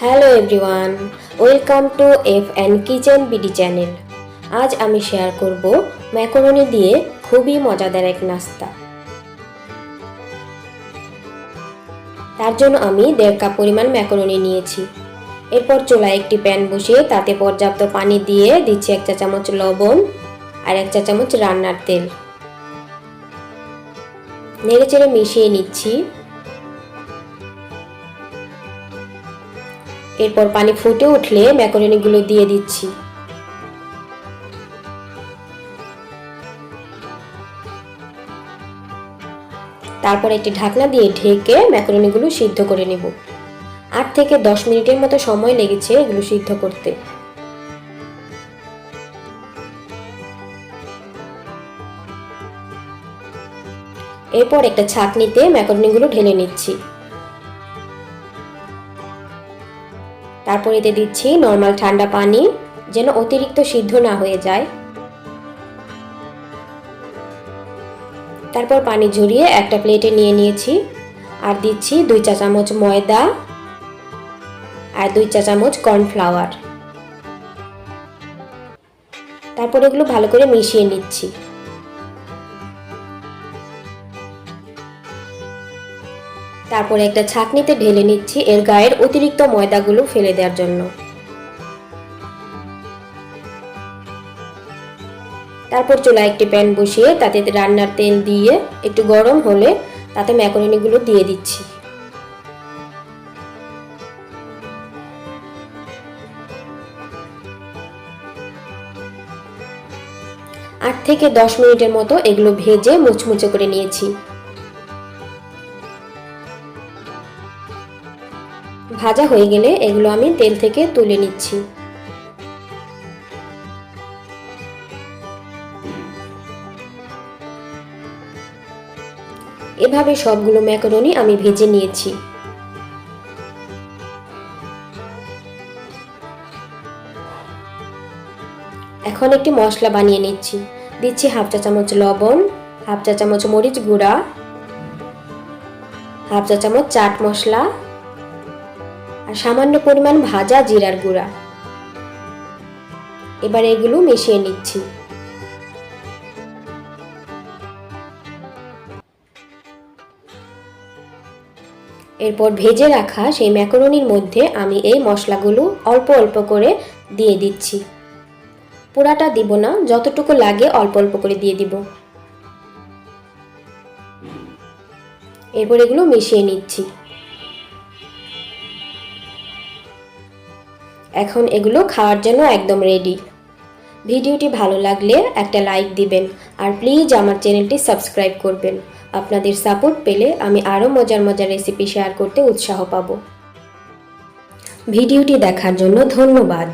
Hello everyone, welcome to F kitchen BD channel. আজ আমি share করব ম্যাকারনি দিয়ে খুবই মজাদার এক নাস্তা। তার জন্য আমি 1.5 কাপ পরিমাণ ম্যাকারনি নিয়েছি। এরপর চুলায় একটি প্যান বসিয়ে তাতে পর্যাপ্ত পানি দিয়ে দিচ্ছি 1 চা চামচ লবণ আর 1 চা চামচ রান্নার তেল। নেড়েচেড়ে মিশিয়ে নিচ্ছি। এরপর পানি ফুটে উঠলে ম্যাকারনিগুলো দিয়ে দিচ্ছি। তারপর একটি ঢাকনা দিয়ে ঢেকে ম্যাকারনিগুলো সিদ্ধ করে নেব। 8 থেকে 10 মিনিটের মতো সময় লেগেছে এগুলো সিদ্ধ করতে। এরপর একটা ছাঁকনিতে ম্যাকারনিগুলো ঢেলে নিচ্ছি। তারপর এতে দিচ্ছি নরমাল ঠান্ডা পানি, যেন অতিরিক্ত সিদ্ধ না হয়ে যায়। তারপর পানি ঝরিয়ে একটা প্লেটে নিয়ে নিয়েছি আর দিচ্ছি 2 চা চামচ ময়দা আর 2 চা চামচ কর্নফ্লাওয়ার। তারপর এগুলো ভালো করে মিশিয়ে নিচ্ছি। তারপর একটা ছাঁকনিতে ঢেলে নিচ্ছি এর গায়ের অতিরিক্ত ময়দাগুলো ফেলে দেওয়ার জন্য। তারপর চুলায় একটি প্যান বসিয়ে তাতে রান্নার তেল দিয়ে একটু গরম হলে তাতে ম্যাকারনিগুলো দিয়ে দিচ্ছি। আট থেকে 10 মিনিটের মতো এগুলো ভেজে মুচমুচে করে নিয়েছি। ভাজা হয়ে গেলে এগুলো আমি তেল থেকে তুলে নিচ্ছি। এভাবে সবগুলো ম্যাকারনি আমি ভেজে নিয়েছি। এখন একটি মশলা বানিয়ে নিচ্ছি। দিচ্ছি 1/2 চা চামচ লবণ, 1/2 চা চামচ মরিচ গুঁড়া, 1/2 চা চামচ চাট মশলা আর সামান্য পরিমাণ ভাজা জিরার গুঁড়া। এবার এগুলো মিশিয়ে নিচ্ছি। এরপর ভেজে রাখা সেই ম্যাকারনির মধ্যে আমি এই মশলাগুলো অল্প অল্প করে দিয়ে দিচ্ছি। পুরাটা দিব না, যতটুকু লাগে অল্প অল্প করে দিয়ে দিব। এরপর এগুলো মিশিয়ে নিচ্ছি। এখন এগুলো খাওয়ার জন্য একদম রেডি। ভিডিওটি ভালো লাগলে একটা লাইক দিবেন আর প্লিজ আমার চ্যানেলটি সাবস্ক্রাইব করবেন। আপনাদের সাপোর্ট পেলে আমি আরও মজার মজার রেসিপি শেয়ার করতে উৎসাহ পাবো। ভিডিওটি দেখার জন্য ধন্যবাদ।